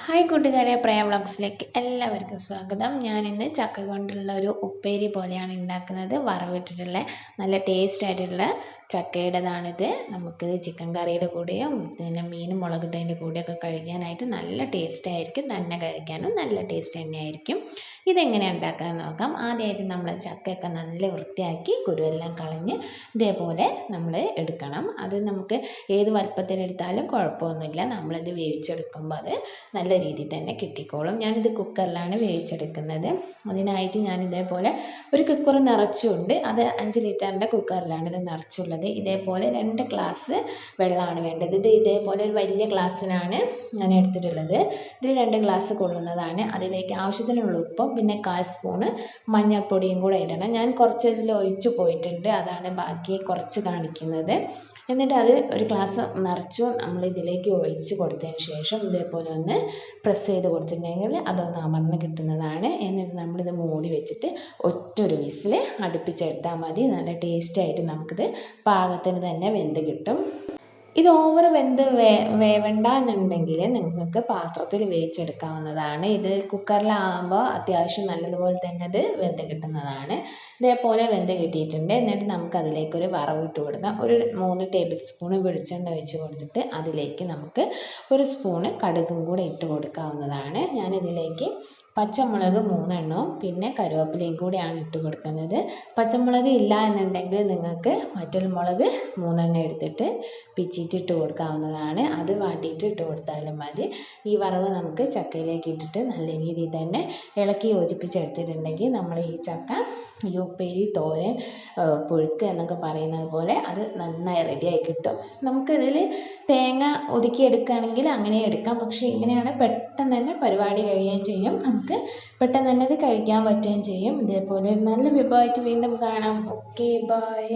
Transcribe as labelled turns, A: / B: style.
A: Hi കൂട്ടുകാരെ, പ്രയ വ്ളോഗ്സിലേക്ക് എല്ലാവർക്കും സ്വാഗതം. ഞാനിന്ന് ചക്ക കൊണ്ടുള്ള ഒരു ഉപ്പേരി പോലെയാണ് ഉണ്ടാക്കുന്നത്. വറവിട്ടിട്ടുള്ള നല്ല ടേസ്റ്റ് ആയിട്ടുള്ള ചക്കയുടേതാണിത്. നമുക്കിത് ചിക്കൻ കറിയുടെ കൂടെയും പിന്നെ മീൻ മുളകിട്ടതിൻ്റെ കൂടെയൊക്കെ കഴിക്കാനായിട്ട് നല്ല ടേസ്റ്റ് ആയിരിക്കും. തന്നെ കഴിക്കാനും നല്ല ടേസ്റ്റ് തന്നെയായിരിക്കും. ഇതെങ്ങനെ ഉണ്ടാക്കാൻ നോക്കാം. ആദ്യമായിട്ട് നമ്മൾ ചക്കയൊക്കെ നല്ല വൃത്തിയാക്കി കുരുവെല്ലാം കളഞ്ഞ് ഇതേപോലെ നമ്മൾ എടുക്കണം. അത് നമുക്ക് ഏത് വലുപ്പത്തിലെടുത്താലും കുഴപ്പമൊന്നുമില്ല. നമ്മളിത് വേവിച്ചെടുക്കുമ്പോൾ അത് നല്ല രീതിയിൽ തന്നെ കിട്ടിക്കോളും. ഞാനിത് കുക്കറിലാണ് വേവിച്ചെടുക്കുന്നത്. അതിനായിട്ട് ഞാൻ ഇതേപോലെ ഒരു കുക്കർ നിറച്ചുണ്ട്. അത് 5 ലിറ്ററിൻ്റെ കുക്കറിലാണ് ഇത് നിറച്ചുള്ളത്. ഇതേപോലെ 2 ഗ്ലാസ് വെള്ളമാണ് വേണ്ടത്. ഇത് ഇതേപോലെ ഒരു വലിയ ഗ്ലാസ്സിനാണ് ഞാൻ എടുത്തിട്ടുള്ളത്. ഇതിൽ 2 ഗ്ലാസ് കൊള്ളുന്നതാണ്. അതിലേക്ക് ആവശ്യത്തിനുള്ള ഉപ്പും പിന്നെ 1/4 സ്പൂണ് മഞ്ഞൾപ്പൊടിയും കൂടെ ഇടണം. ഞാൻ കുറച്ച് ഇതിൽ ഒഴിച്ചു പോയിട്ടുണ്ട്, അതാണ് ബാക്കി കുറച്ച് കാണിക്കുന്നത്. എന്നിട്ട് അത് ഒരു ഗ്ലാസ് നിറച്ചു നമ്മൾ ഇതിലേക്ക് ഒഴിച്ച് കൊടുത്തതിന് ശേഷം ഇതേപോലെ ഒന്ന് പ്രസ് ചെയ്ത് കൊടുത്തിട്ടുണ്ടെങ്കിൽ അതൊന്ന് അമർന്ന് കിട്ടുന്നതാണ്. എന്നിട്ട് നമ്മളിത് മൂടി വെച്ചിട്ട് ഒറ്റൊരു വിസിൽ അടുപ്പിച്ചെടുത്താൽ മതി. നല്ല ടേസ്റ്റായിട്ട് നമുക്കിത് പാകത്തിന് തന്നെ വെന്ത് കിട്ടും. ഇത് ഓവർ വെന്ത് വേവണ്ട എന്നുണ്ടെങ്കിൽ നിങ്ങൾക്ക് പാത്രത്തിൽ വേവിച്ചെടുക്കാവുന്നതാണ്. ഇത് കുക്കറിലാകുമ്പോൾ അത്യാവശ്യം നല്ലതുപോലെ തന്നെ അത് വെന്ത് കിട്ടുന്നതാണ്. ഇതേപോലെ വെന്ത് കിട്ടിയിട്ടുണ്ട്. എന്നിട്ട് നമുക്ക് അതിലേക്കൊരു വറവ് ഇട്ട് കൊടുക്കാം. ഒരു 3 ടേബിൾ സ്പൂൺ വെളിച്ചെണ്ണ ഒഴിച്ച് കൊടുത്തിട്ട് അതിലേക്ക് നമുക്ക് 1 സ്പൂണ് കടുകും കൂടെ ഇട്ട് കൊടുക്കാവുന്നതാണ്. ഞാനിതിലേക്ക് പച്ചമുളക് 3 എണ്ണവും പിന്നെ കറിവേപ്പിലയും കൂടെയാണ് ഇട്ട് കൊടുക്കുന്നത്. പച്ചമുളക് ഇല്ല എന്നുണ്ടെങ്കിൽ നിങ്ങൾക്ക് വറ്റൽമുളക് 3 എണ്ണം എടുത്തിട്ട് പിച്ചിട്ട് ഇട്ട് കൊടുക്കാവുന്നതാണ്. അത് വാട്ടിയിട്ട് ഇട്ട് കൊടുത്താലും മതി. ഈ വറവ് നമുക്ക് ചക്കയിലേക്ക് ഇട്ടിട്ട് നല്ല രീതിയിൽ തന്നെ ഇളക്കി യോജിപ്പിച്ചെടുത്തിട്ടുണ്ടെങ്കിൽ നമ്മൾ ഈ ചക്ക ഈ ഉപ്പേരി, തോരൻ, പുഴുക്ക് എന്നൊക്കെ പറയുന്നത് പോലെ അത് നന്നായി റെഡിയായി കിട്ടും. നമുക്കിതിൽ തേങ്ങ ഒതുക്കി എടുക്കുകയാണെങ്കിൽ അങ്ങനെ എടുക്കാം. പക്ഷേ ഇങ്ങനെയാണ് പെട്ടെന്ന് തന്നെ പരിപാടി കഴിയുകയും ചെയ്യും. നമുക്ക് പെട്ടെന്ന് തന്നെ ഇത് കഴിക്കാൻ പറ്റുകയും ചെയ്യും. ഇതേപോലെ നല്ല വിഭവമായിട്ട് വീണ്ടും കാണാം. Okay, by.